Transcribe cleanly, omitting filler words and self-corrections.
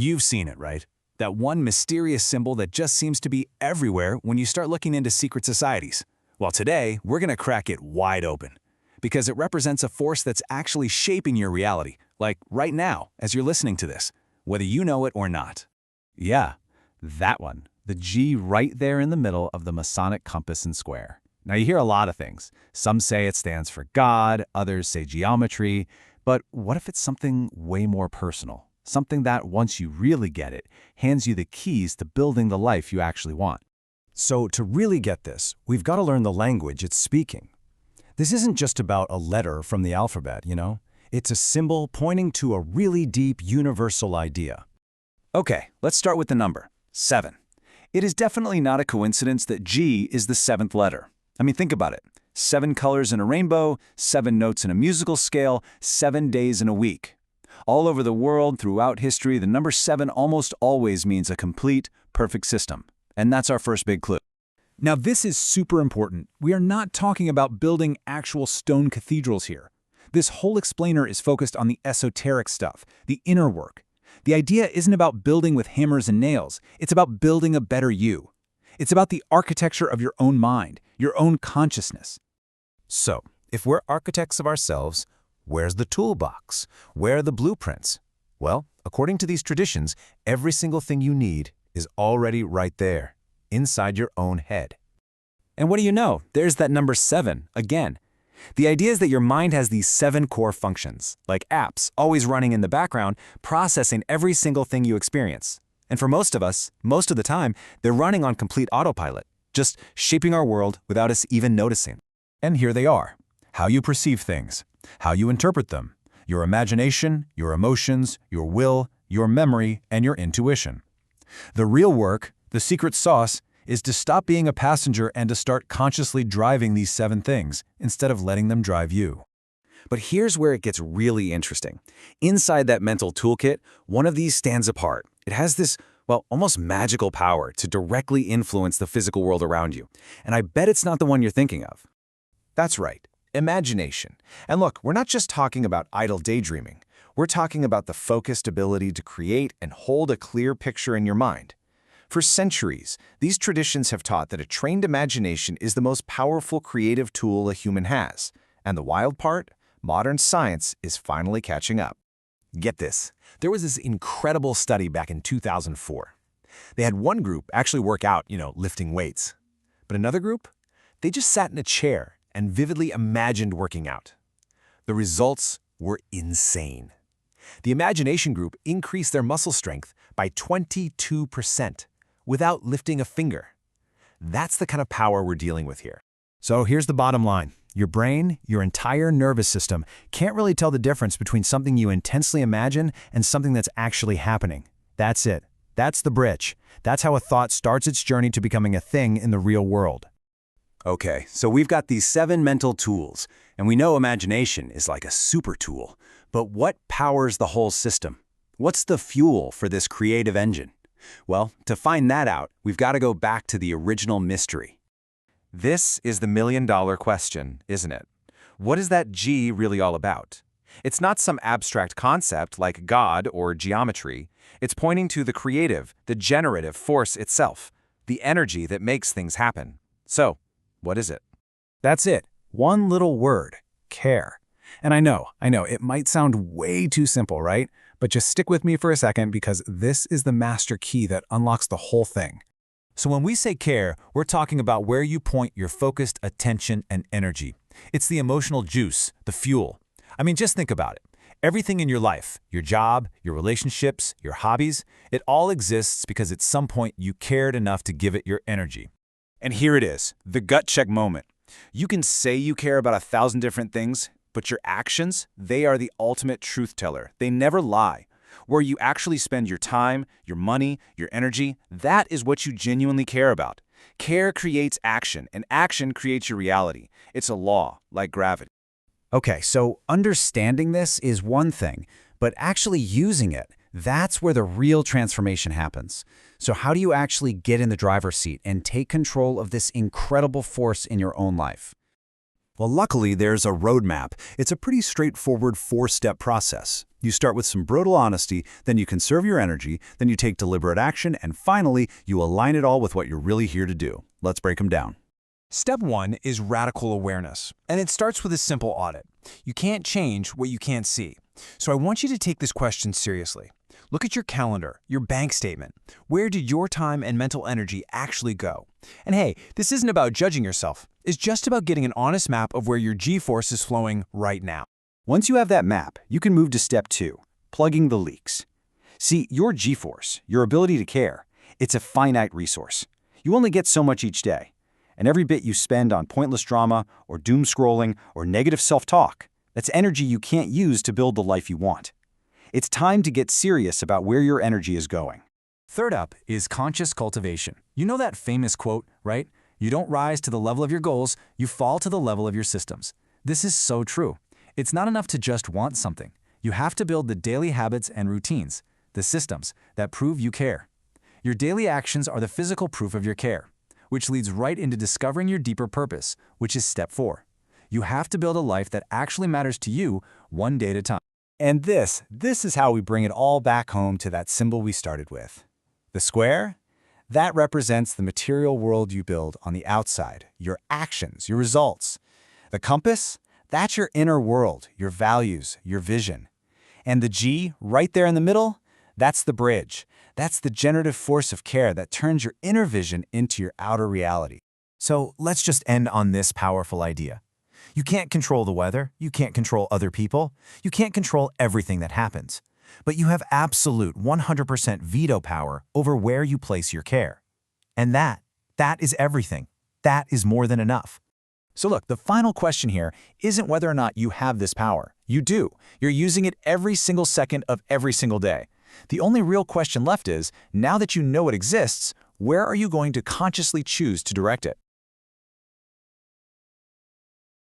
You've seen it, right? That one mysterious symbol that just seems to be everywhere when you start looking into secret societies. Well, today, we're going to crack it wide open. Because it represents a force that's actually shaping your reality, like right now, as you're listening to this, whether you know it or not. Yeah, that one. The G right there in the middle of the Masonic compass and square. Now, you hear a lot of things. Some say it stands for God, others say geometry. But what if it's something way more personal? Something that, once you really get it, hands you the keys to building the life you actually want. So to really get this, we've got to learn the language it's speaking. This isn't just about a letter from the alphabet, you know? It's a symbol pointing to a really deep universal idea. Okay, let's start with the number, 7. It is definitely not a coincidence that G is the 7th letter. I mean, think about it. 7 colors in a rainbow, 7 notes in a musical scale, 7 days in a week. All over the world, throughout history, the number 7 almost always means a complete, perfect system. And that's our first big clue. Now, this is super important. We are not talking about building actual stone cathedrals here. This whole explainer is focused on the esoteric stuff, the inner work. The idea isn't about building with hammers and nails. It's about building a better you. It's about the architecture of your own mind, your own consciousness. So, if we're architects of ourselves, where's the toolbox? Where are the blueprints? Well, according to these traditions, every single thing you need is already right there, inside your own head. And what do you know? There's that number 7 again. The idea is that your mind has these 7 core functions, like apps, always running in the background, processing every single thing you experience. And for most of us, most of the time, they're running on complete autopilot, just shaping our world without us even noticing. And here they are. How you perceive things, how you interpret them, your imagination, your emotions, your will, your memory, and your intuition. The real work, the secret sauce, is to stop being a passenger and to start consciously driving these 7 things instead of letting them drive you. But here's where it gets really interesting. Inside that mental toolkit, one of these stands apart. It has this, well, almost magical power to directly influence the physical world around you. And I bet it's not the one you're thinking of. That's right, imagination. And look, we're not just talking about idle daydreaming. We're talking about the focused ability to create and hold a clear picture in your mind. For centuries, these traditions have taught that a trained imagination is the most powerful creative tool a human has. And the wild part? Modern science is finally catching up. Get this. There was this incredible study back in 2004. They had one group actually work out, lifting weights. But another group? They just sat in a chair and vividly imagined working out. The results were insane. The imagination group increased their muscle strength by 22%. Without lifting a finger. That's the kind of power we're dealing with here. So here's the bottom line. Your brain, your entire nervous system, can't really tell the difference between something you intensely imagine and something that's actually happening. That's it. That's the bridge. That's how a thought starts its journey to becoming a thing in the real world. Okay, so we've got these 7 mental tools, and we know imagination is like a super tool. But what powers the whole system? What's the fuel for this creative engine? Well, to find that out, we've got to go back to the original mystery. This is the million-dollar question, isn't it? What is that G really all about? It's not some abstract concept like God or geometry. It's pointing to the creative, the generative force itself, the energy that makes things happen. So, what is it? That's it. One little word, care. And I know, it might sound way too simple, right? But just stick with me for a second because this is the master key that unlocks the whole thing. So when we say care, we're talking about where you point your focused attention and energy. It's the emotional juice, the fuel. I mean, just think about it. Everything in your life, your job, your relationships, your hobbies, it all exists because at some point you cared enough to give it your energy. And here it is, the gut check moment. You can say you care about 1,000 different things, but your actions, they are the ultimate truth teller. They never lie. Where you actually spend your time, your money, your energy, that is what you genuinely care about. Care creates action, and action creates your reality. It's a law, like gravity. Okay, so understanding this is one thing, but actually using it, that's where the real transformation happens. So how do you actually get in the driver's seat and take control of this incredible force in your own life? Well, luckily, there's a roadmap. It's a pretty straightforward 4-step process. You start with some brutal honesty, then you conserve your energy, then you take deliberate action, and finally, you align it all with what you're really here to do. Let's break them down. Step 1 is radical awareness, and it starts with a simple audit. You can't change what you can't see. So I want you to take this question seriously. Look at your calendar, your bank statement. Where did your time and mental energy actually go? And hey, this isn't about judging yourself. It's just about getting an honest map of where your G-force is flowing right now. Once you have that map, you can move to step 2, plugging the leaks. See, your G-force, your ability to care, it's a finite resource. You only get so much each day. And every bit you spend on pointless drama or doom scrolling or negative self-talk, that's energy you can't use to build the life you want. It's time to get serious about where your energy is going. Third up is conscious cultivation. You know that famous quote, right? You don't rise to the level of your goals, you fall to the level of your systems. This is so true. It's not enough to just want something. You have to build the daily habits and routines, the systems that prove you care. Your daily actions are the physical proof of your care, which leads right into discovering your deeper purpose, which is step 4. You have to build a life that actually matters to you one day at a time. And this is how we bring it all back home to that symbol we started with. The square? That represents the material world you build on the outside, your actions, your results. The compass? That's your inner world, your values, your vision. And the G, right there in the middle? That's the bridge. That's the generative force of care that turns your inner vision into your outer reality. So let's just end on this powerful idea. You can't control the weather, you can't control other people, you can't control everything that happens. But you have absolute 100% veto power over where you place your care. And that is everything. That is more than enough. So look, the final question here isn't whether or not you have this power. You do. You're using it every single second of every single day. The only real question left is, now that you know it exists, where are you going to consciously choose to direct it?